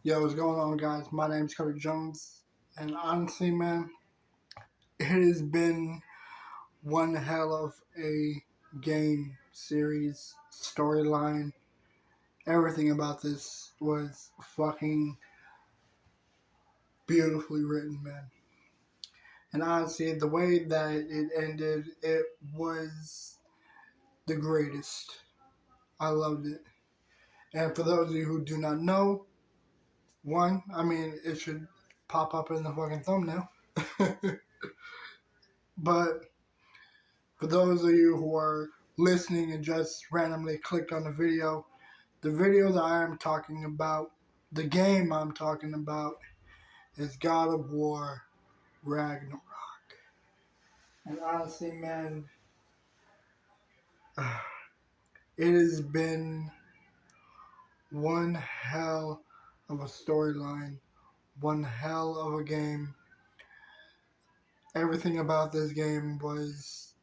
Yo, what's going on, guys? My name's Cody Jones, and honestly, man, it has been one hell of a game, series, storyline. Everything about this was fucking beautifully written, man. And honestly, the way that it ended, it was the greatest. I loved it. And for those of you who do not know, it should pop up in the fucking thumbnail. But for those of you who are listening and just randomly clicked on the video that I am talking about, the game I'm talking about, is God of War Ragnarok. And honestly, man, it has been one hell of a storyline, one hell of a game. Everything about this game was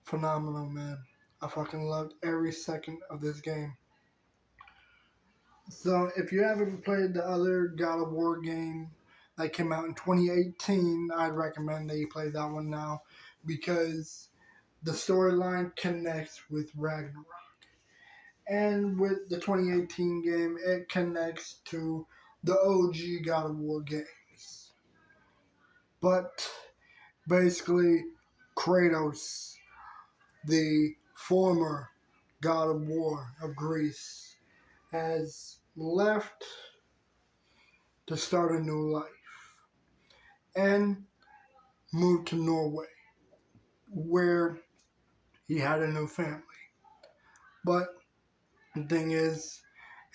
phenomenal, man. I fucking loved every second of this game. So, if you haven't played the other God of War game that came out in 2018, I'd recommend that you play that one now because the storyline connects with Ragnarok. And with the 2018 game, it connects to the OG God of War games. But basically, Kratos, the former God of War of Greece, has left to start a new life and moved to Norway, where he had a new family. But the thing is,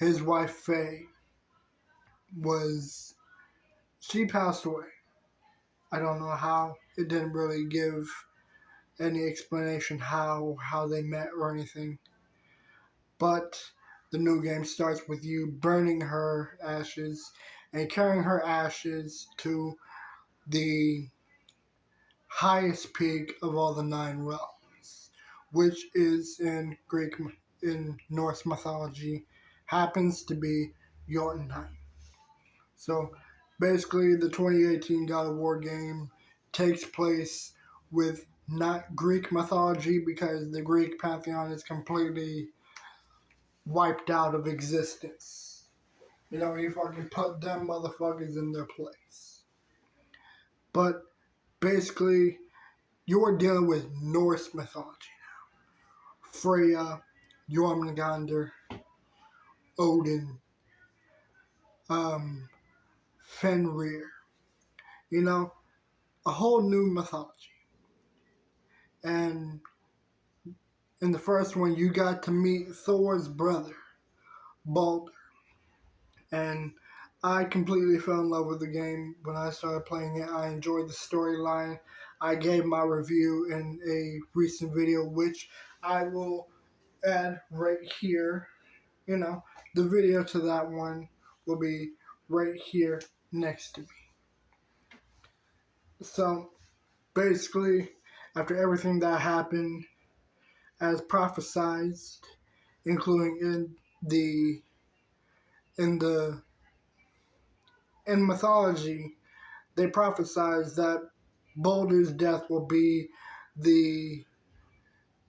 his wife Faye she passed away. I don't know how. It didn't really give any explanation how they met or anything. But the new game starts with you burning her ashes and carrying her ashes to the highest peak of all the 9 realms, which is in Norse mythology, happens to be Jotunheim. So basically, the 2018 God of War game takes place with not Greek mythology because the Greek pantheon is completely wiped out of existence. You know, you fucking put them motherfuckers in their place. But basically, you're dealing with Norse mythology now. Freya, Jormungandr, Odin, Fenrir. You know, a whole new mythology. And in the first one, you got to meet Thor's brother, Balder. And I completely fell in love with the game when I started playing it. I enjoyed the storyline. I gave my review in a recent video, which I will add right here. You know, the video to that one will be right here next to me. So, basically, after everything that happened, as prophesied, including in mythology, they prophesied that Balder's death will be the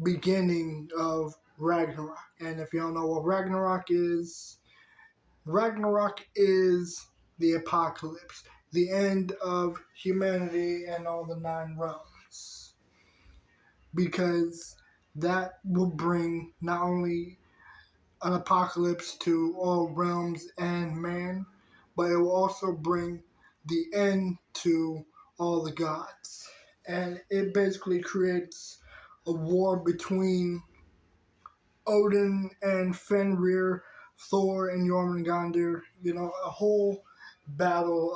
beginning of Ragnarok. And if you don't know what Ragnarok is the apocalypse, the end of humanity and all the 9 realms. Because that will bring not only an apocalypse to all realms and man, but it will also bring the end to all the gods. And it basically creates a war between Odin and Fenrir, Thor and Jormungandr, you know, a whole battle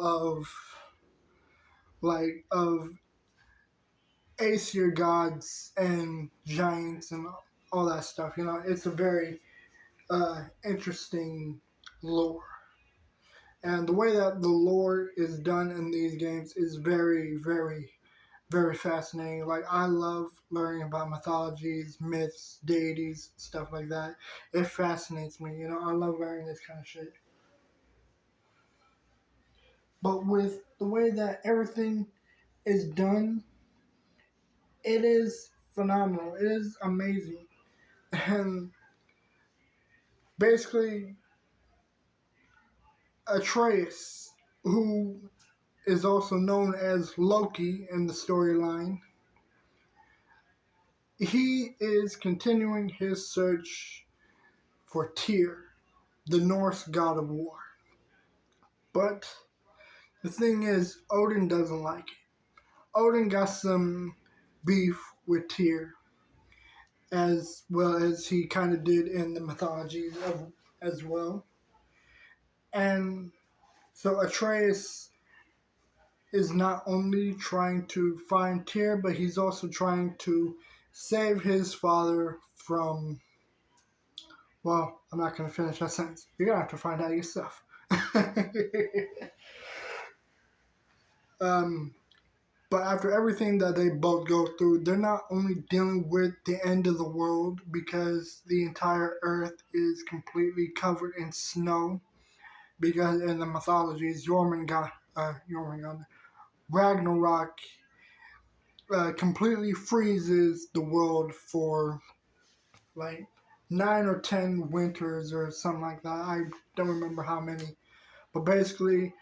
of Aesir gods and giants and all that stuff. You know, it's a very interesting lore. And the way that the lore is done in these games is very, very, very fascinating. Like, I love learning about mythologies, myths, deities, stuff like that. It fascinates me. You know, I love learning this kind of shit. But with the way that everything is done, it is phenomenal. It is amazing. And basically, Atreus, who is also known as Loki in the storyline, he is continuing his search for Tyr, the Norse god of war. But the thing is, Odin doesn't like it. Odin got some beef with Tyr, as well as he kind of did in the mythologies as well. And so Atreus is not only trying to find Tyr, but he's also trying to save his father from. Well, I'm not going to finish that sentence. You're going to have to find out yourself. um, but after everything that they both go through, they're not only dealing with the end of the world because the entire earth is completely covered in snow. Because in the mythologies, Ragnarok completely freezes the world for like 9 or 10 winters or something like that. I don't remember how many, but basically,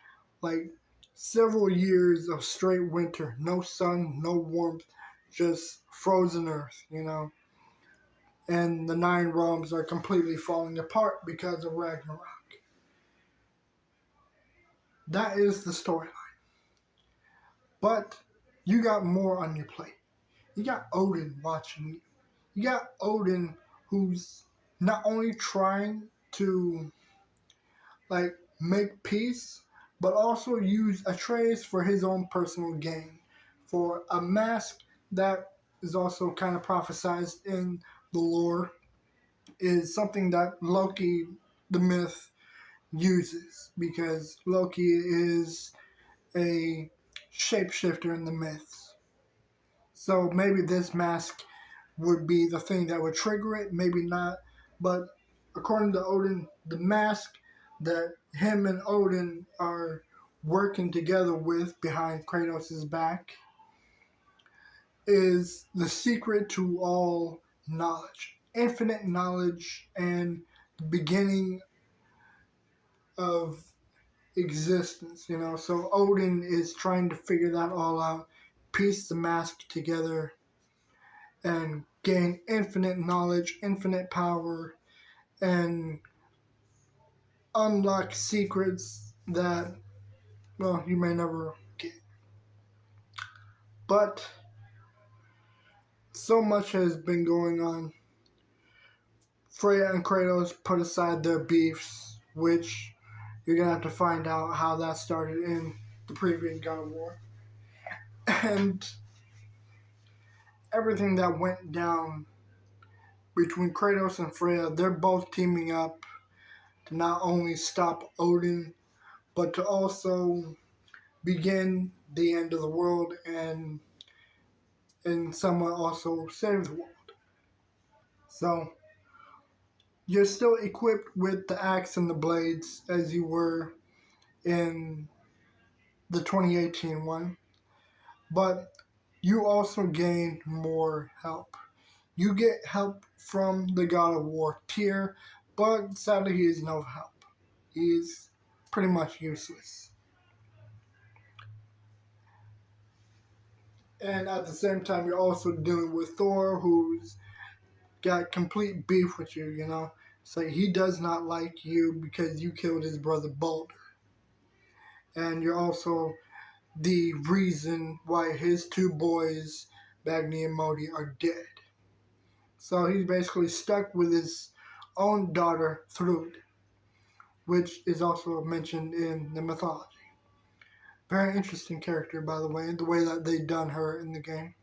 like several years of straight winter, no sun, no warmth, just frozen earth, you know. And the 9 realms are completely falling apart because of Ragnarok. That is the storyline. But you got more on your plate. You got Odin watching you. You got Odin who's not only trying to like make peace, but also use Atreus for his own personal gain, for a mask that is also kind of prophesized in the lore, is something that Loki, the myth, uses because Loki is a shapeshifter in the myths. So maybe this mask would be the thing that would trigger it, maybe not. But according to Odin, the mask that him and Odin are working together with behind Kratos' back is the secret to all knowledge, infinite knowledge, and the beginning of existence, you know. So Odin is trying to figure that all out, piece the mask together, and gain infinite knowledge, infinite power, and unlock secrets that, well, you may never get. But so much has been going on. Freya and Kratos put aside their beefs, which you're going to have to find out how that started in the previous God of War. And everything that went down between Kratos and Freya, they're both teaming up to not only stop Odin, but to also begin the end of the world and somewhat also save the world. So you're still equipped with the axe and the blades as you were in the 2018 one, but you also gain more help. You get help from the God of War Tyr, but sadly he is no help. He is pretty much useless. And at the same time, you're also dealing with Thor, who's got complete beef with you, you know. So he does not like you because you killed his brother Balder. And you're also the reason why his 2 boys, Bagni and Modi, are dead. So he's basically stuck with his own daughter, Thrud, which is also mentioned in the mythology. Very interesting character, by the way, the way that they done her in the game.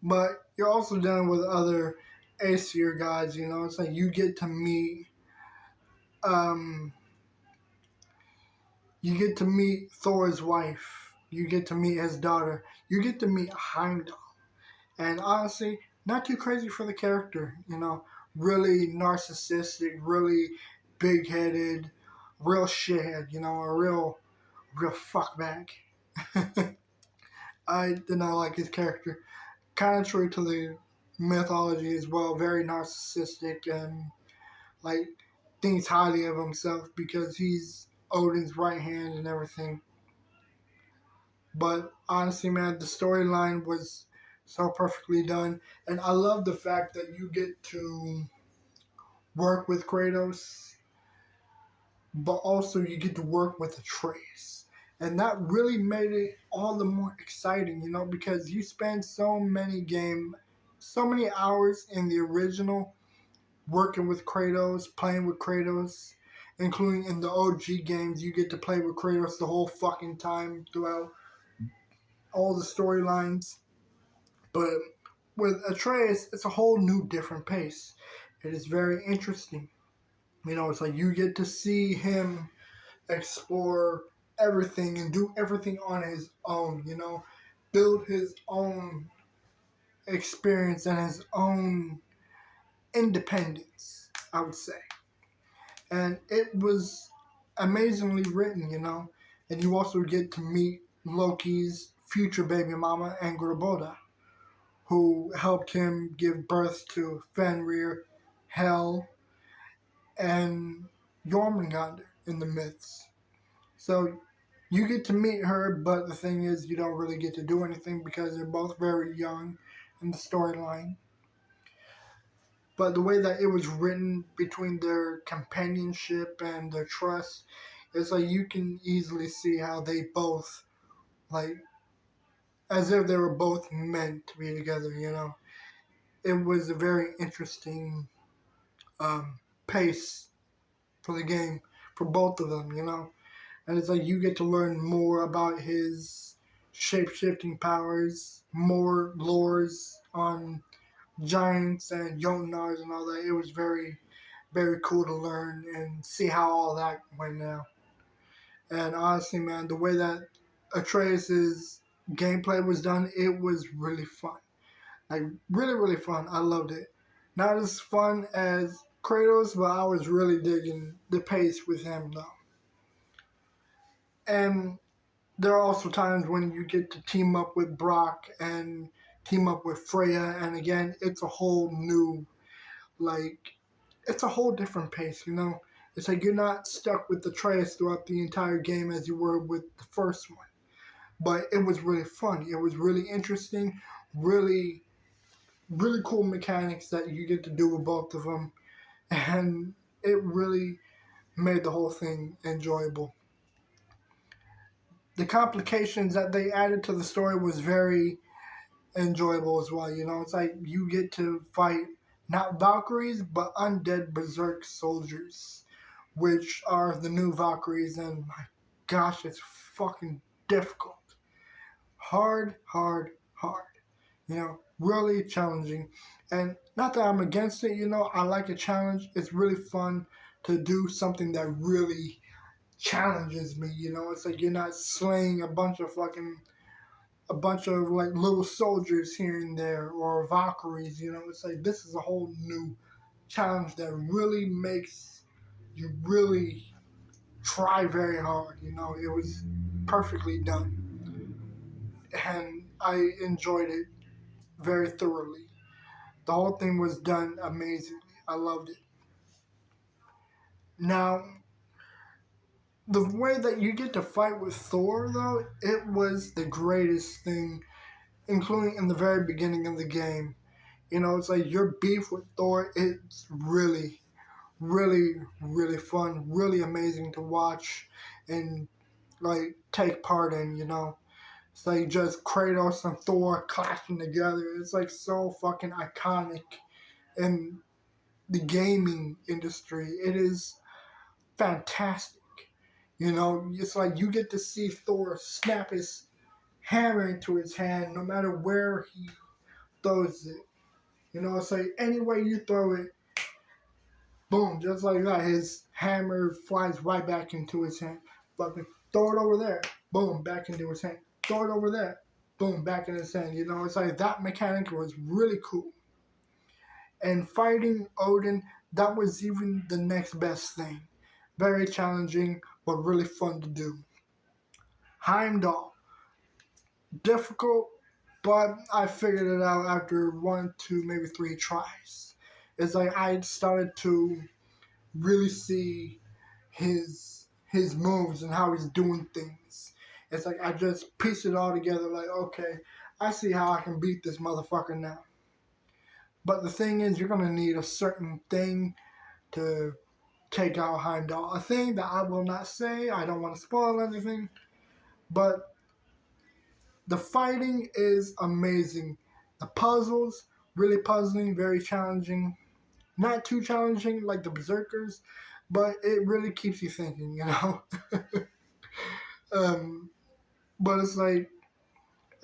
But you're also dealing with other Aesir gods, you know. It's like you get to meet, you get to meet Thor's wife, You get to meet his daughter. You get to meet Heimdall. And honestly, not too crazy for the character, you know. Really narcissistic, really big headed, real shithead, you know, a real fuckbag. I did not like his character. Kind of true to the mythology as well. Very narcissistic and like thinks highly of himself because he's Odin's right hand and everything. But honestly, man, the storyline was so perfectly done, and I love the fact that you get to work with Kratos, but also you get to work with Atreus. And that really made it all the more exciting, you know, because you spend so many hours in the original working with Kratos, playing with Kratos, including in the OG games, you get to play with Kratos the whole fucking time throughout all the storylines. But with Atreus, it's a whole new different pace. It is very interesting. You know, it's like you get to see him explore everything and do everything on his own, you know, build his own experience and his own independence, I would say. And it was amazingly written, you know. And you also get to meet Loki's future baby mama, Angrboda, who helped him give birth to Fenrir, Hel, and Jormungandr in the myths. So you get to meet her, but the thing is, you don't really get to do anything because they're both very young in the storyline. But the way that it was written between their companionship and their trust, it's like you can easily see how they both, like, as if they were both meant to be together, you know. It was a very interesting pace for the game for both of them, you know. And it's like you get to learn more about his shape shifting powers, more lores on giants and Jotunnars and all that. It was very, very cool to learn and see how all that went down. And honestly, man, the way that Atreus's gameplay was done, it was really fun. Like, really, really fun. I loved it. Not as fun as Kratos, but I was really digging the pace with him, though. And there are also times when you get to team up with Brock and team up with Freya, and again, it's a whole new, like, it's a whole different pace, you know? It's like you're not stuck with the Atreus throughout the entire game as you were with the first one. But it was really fun. It was really interesting, really, really cool mechanics that you get to do with both of them. And it really made the whole thing enjoyable. The complications that they added to the story was very enjoyable as well. You know, it's like you get to fight not Valkyries, but undead berserk soldiers, which are the new Valkyries, and my gosh, it's fucking difficult. Hard, hard, hard. You know, really challenging. And not that I'm against it, you know, I like a challenge. It's really fun to do something that really challenges me, you know. It's like you're not slaying a bunch of like little soldiers here and there or Valkyries, you know. It's like this is a whole new challenge that really makes you really try very hard, you know. It was perfectly done. And I enjoyed it very thoroughly. The whole thing was done amazingly. I loved it. Now, the way that you get to fight with Thor, though, it was the greatest thing, including in the very beginning of the game. You know, it's like your beef with Thor, it's really, really, really fun, really amazing to watch and, like, take part in, you know. It's like just Kratos and Thor clashing together. It's like so fucking iconic in the gaming industry. It is fantastic. You know, it's like you get to see Thor snap his hammer into his hand no matter where he throws it. You know, it's like any way you throw it, boom, just like that, his hammer flies right back into his hand. Fucking throw it over there, boom, back into his hand. throw it over there. Boom, back in his hand. You know, it's like that mechanic was really cool. And fighting Odin, that was even the next best thing. Very challenging, but really fun to do. Heimdall, difficult, but I figured it out after 1, 2, maybe 3 tries. It's like I started to really see his moves and how he's doing things. It's like I just pieced it all together like, okay, I see how I can beat this motherfucker now. But the thing is, you're gonna need a certain thing to take out Heimdall. A thing that I will not say, I don't want to spoil anything, but the fighting is amazing. The puzzles, really puzzling, very challenging. Not too challenging like the Berserkers, but it really keeps you thinking, you know? But it's like,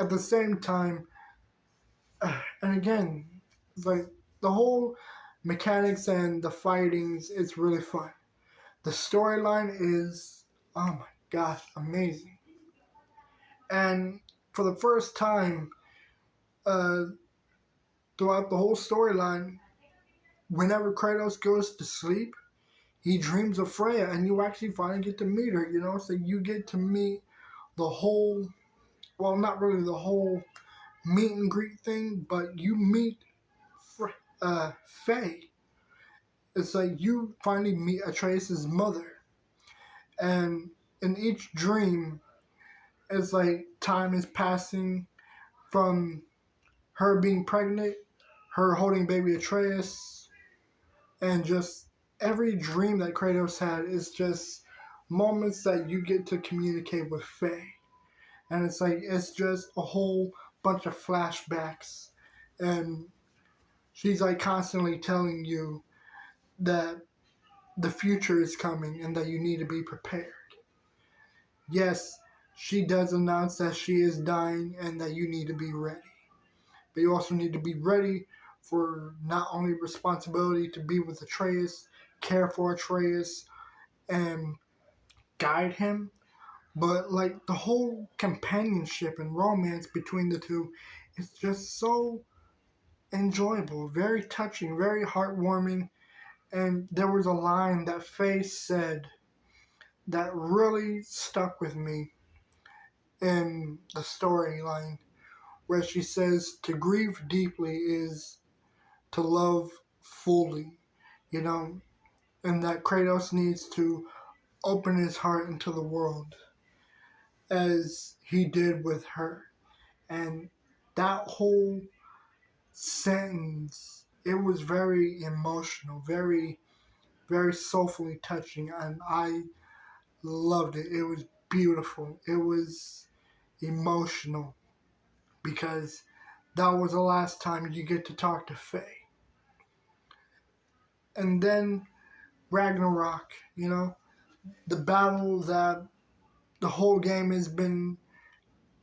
at the same time, and again, it's like the whole mechanics and the fightings, it's really fun. The storyline is, oh my gosh, amazing. And for the first time, uh, throughout the whole storyline, whenever Kratos goes to sleep, he dreams of Freya, and you actually finally get to meet her, you know? So you get to meet the whole, well, not really the whole meet and greet thing, but you meet Faye. It's like you finally meet Atreus' mother. And in each dream, it's like time is passing from her being pregnant, her holding baby Atreus, and just every dream that Kratos had is just moments that you get to communicate with Faye. And it's just a whole bunch of flashbacks. And she's like constantly telling you that the future is coming and that you need to be prepared. Yes, she does announce that she is dying and that you need to be ready. But you also need to be ready for not only responsibility to be with Atreus, care for Atreus, and guide him, but like the whole companionship and romance between the two is just so enjoyable, very touching, very heartwarming. And there was a line that Faye said that really stuck with me in the storyline, where she says, to grieve deeply is to love fully, you know, and that Kratos needs to open his heart into the world as he did with her. And that whole sentence, it was very emotional, very, very soulfully touching, and I loved it. It was beautiful. It was emotional because that was the last time you get to talk to Faye. And then Ragnarok, you know, the battle that the whole game has been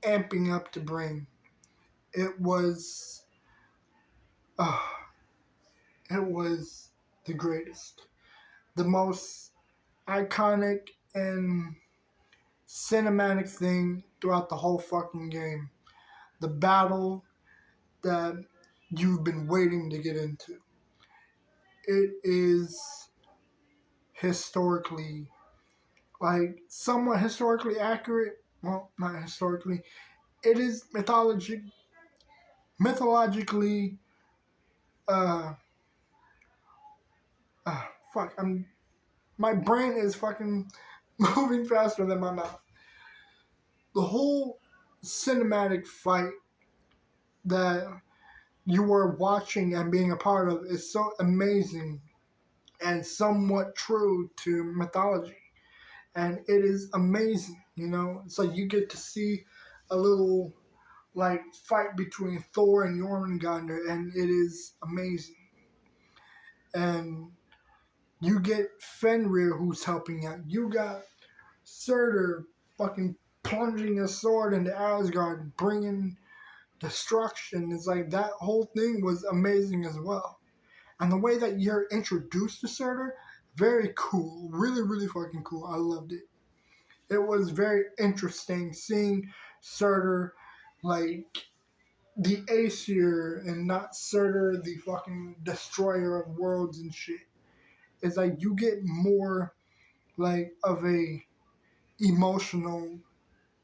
amping up to bring. It was, uh, it was the greatest, the most iconic and cinematic thing throughout the whole fucking game. The battle that you've been waiting to get into. It is historically, like, somewhat historically accurate. Well, not historically. It is mythologically, uh, fuck, my brain is fucking moving faster than my mouth. The whole cinematic fight that you were watching and being a part of is so amazing and somewhat true to mythology. And it is amazing, you know? It's like you get to see a little, like, fight between Thor and Jormungandr, and it is amazing. And you get Fenrir who's helping out. You got Surtur fucking plunging a sword into Asgard, bringing destruction. It's like that whole thing was amazing as well. And the way that you're introduced to Surtur, very cool. Really, really fucking cool. I loved it. It was very interesting seeing Surtur, like the Aesir, and not Surtur, the fucking destroyer of worlds and shit. It's like you get more like of a emotional,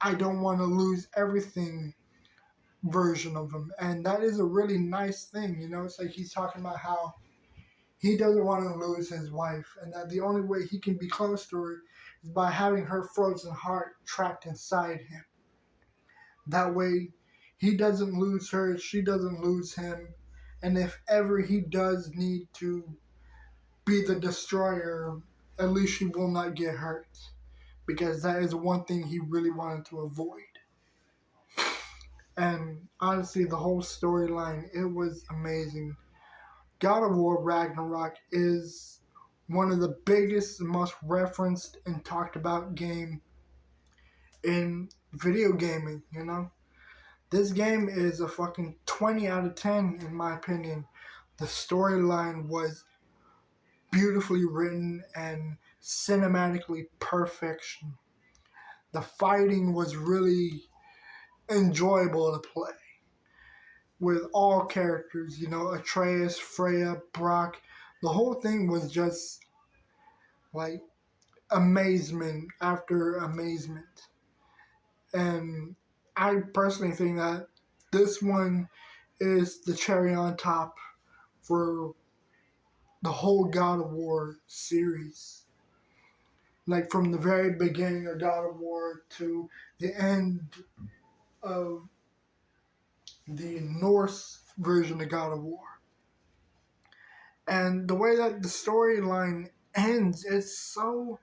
I don't want to lose everything version of him. And that is a really nice thing, you know? It's like he's talking about how he doesn't want to lose his wife, and that the only way he can be close to her is by having her frozen heart trapped inside him. That way, he doesn't lose her, she doesn't lose him, and if ever he does need to be the destroyer, at least she will not get hurt. Because that is one thing he really wanted to avoid. And honestly, the whole storyline, it was amazing. God of War Ragnarok is one of the biggest and most referenced and talked about game in video gaming, you know? This game is a fucking 20 out of 10 in my opinion. The storyline was beautifully written and cinematically perfection. The fighting was really enjoyable to play with all characters, you know, Atreus, Freya, Brock. The whole thing was just like amazement after amazement. And I personally think that this one is the cherry on top for the whole God of War series. Like from the very beginning of God of War to the end of the Norse version of God of War. And the way that the storyline ends, it's so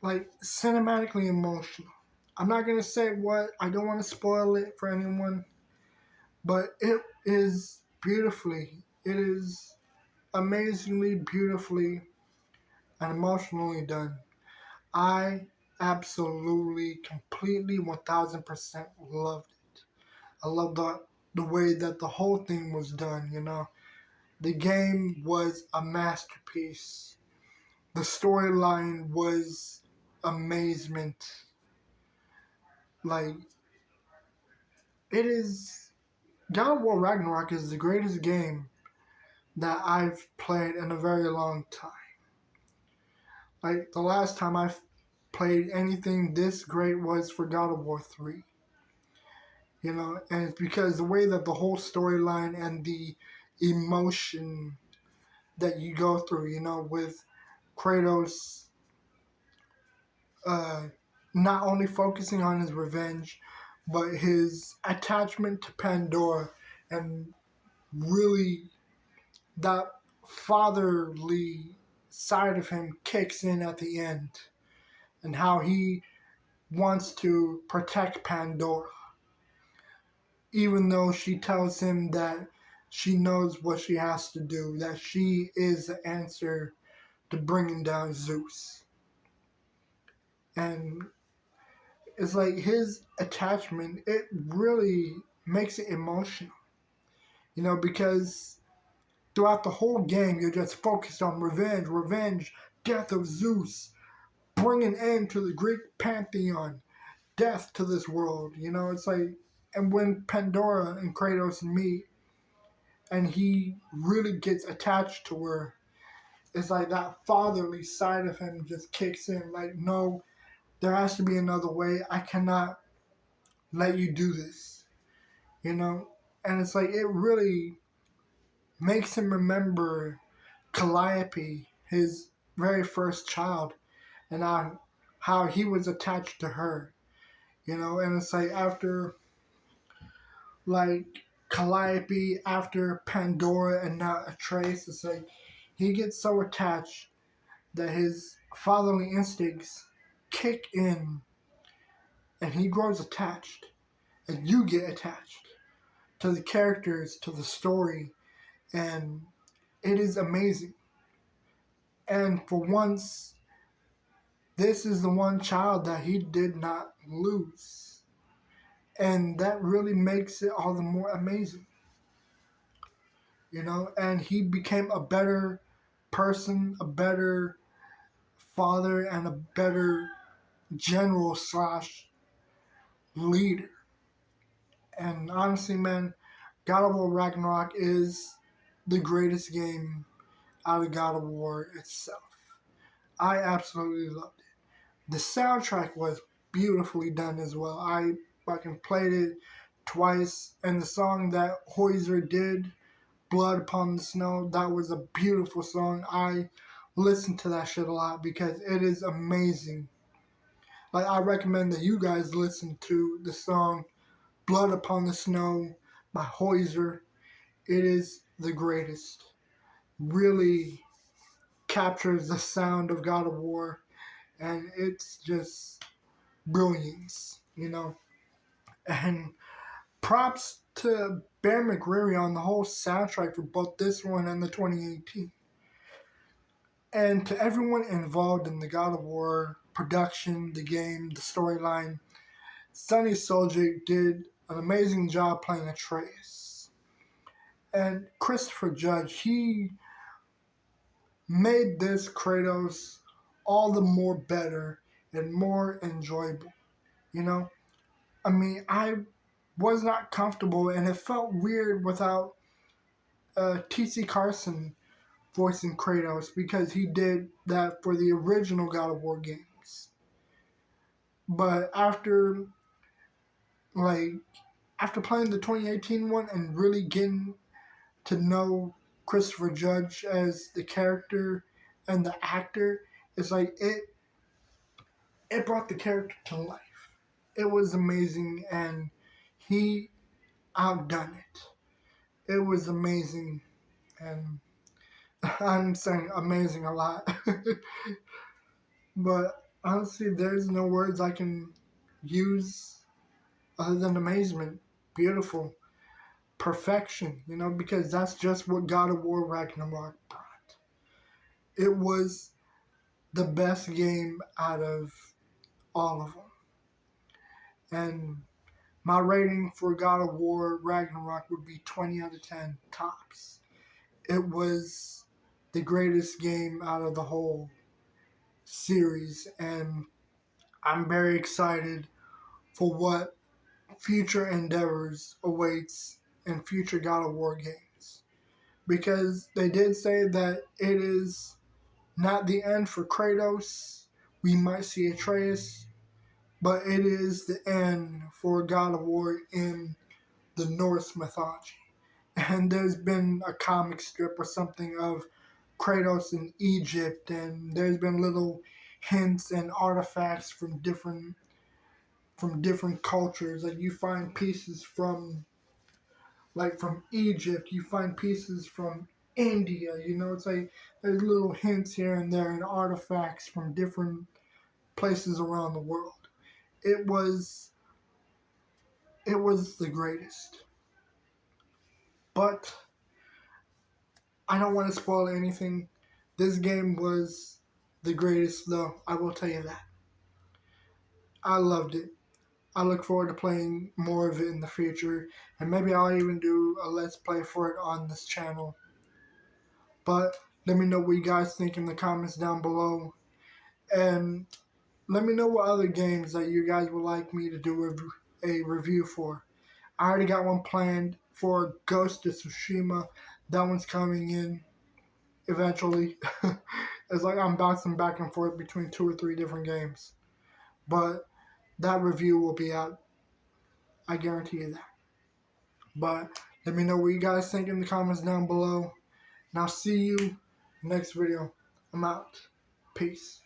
like cinematically emotional. I'm not gonna say what, I don't want to spoil it for anyone, but it is beautifully, it is amazingly beautifully and emotionally done. I absolutely, completely, 1000% loved it. I love the way that the whole thing was done, you know. The game was a masterpiece. The storyline was amazement. Like, it is. God of War Ragnarok is the greatest game that I've played in a very long time. Like, the last time I played anything this great was for God of War 3. You know, and it's because the way that the whole storyline and the emotion that you go through, you know, with Kratos uh, not only focusing on his revenge, but his attachment to Pandora, and really that fatherly side of him kicks in at the end, and how he wants to protect Pandora, even though she tells him that she knows what she has to do, that she is the answer to bringing down Zeus. And it's like his attachment, it really makes it emotional, you know, because throughout the whole game, you're just focused on revenge, revenge, death of Zeus, bring an end to the Greek pantheon, death to this world, you know, it's like, and when Pandora and Kratos meet, and he really gets attached to her, it's like that fatherly side of him just kicks in, like, no, there has to be another way, I cannot let you do this, you know? And it's like, it really makes him remember Calliope, his very first child, and how he was attached to her, you know? And it's like, after, like, Calliope, after Pandora, and now Atreus, it's like, he gets so attached that his fatherly instincts kick in, and he grows attached, and you get attached to the characters, to the story, and it is amazing. And for once, this is the one child that he did not lose. And that really makes it all the more amazing. You know, and he became a better person, a better father, and a better general slash leader. And honestly, man, God of War Ragnarok is the greatest game out of God of War itself. I absolutely loved it. The soundtrack was beautifully done as well. I fucking played it twice, and the song that Hoyser did, Blood Upon the Snow, that was a beautiful song. I listen to that shit a lot because it is amazing. Like, I recommend that you guys listen to the song Blood Upon the Snow by Hoyser. It is the greatest. Really captures the sound of God of War, and it's just brilliance, you know. And props to Bear McCreary on the whole soundtrack for both this one and the 2018. And to everyone involved in the God of War production, the game, the storyline, Sonny Soljic did an amazing job playing Atreus. And Christopher Judge, he made this Kratos all the more better and more enjoyable. You know, I mean, I was not comfortable and it felt weird without T.C. Carson voicing Kratos because he did that for the original God of War games. But like after playing the 2018 one and really getting to know Christopher Judge as the character and the actor, it's like it brought the character to life. It was amazing, and he outdone it. It was amazing, and I'm saying amazing a lot. But honestly, there's no words I can use other than amazement. Beautiful. Perfection, you know, because that's just what God of War Ragnarok brought. It was the best game out of all of them. And my rating for God of War Ragnarok would be 20 out of 10 tops. It was the greatest game out of the whole series, and I'm very excited for what future endeavors awaits in future God of War games. Because they did say that it is not the end for Kratos. We might see Atreus, but it is the end for God of War in the Norse mythology. And there's been a comic strip or something of Kratos in Egypt, and there's been little hints and artifacts from different cultures. Like you find pieces from Egypt, you find pieces from India. You know, it's like there's little hints here and there and artifacts from different places around the world. It was the greatest. But I don't want to spoil anything. This game was the greatest, though. I will tell you that. I loved it. I look forward to playing more of it in the future, and maybe I'll even do a Let's Play for it on this channel. But let me know what you guys think in the comments down below, and let me know what other games that you guys would like me to do a review for. I already got one planned for Ghost of Tsushima. That one's coming in eventually. It's like I'm bouncing back and forth between 2 or 3 different games. But that review will be out. I guarantee you that. But let me know what you guys think in the comments down below. And I'll see you next video. I'm out. Peace.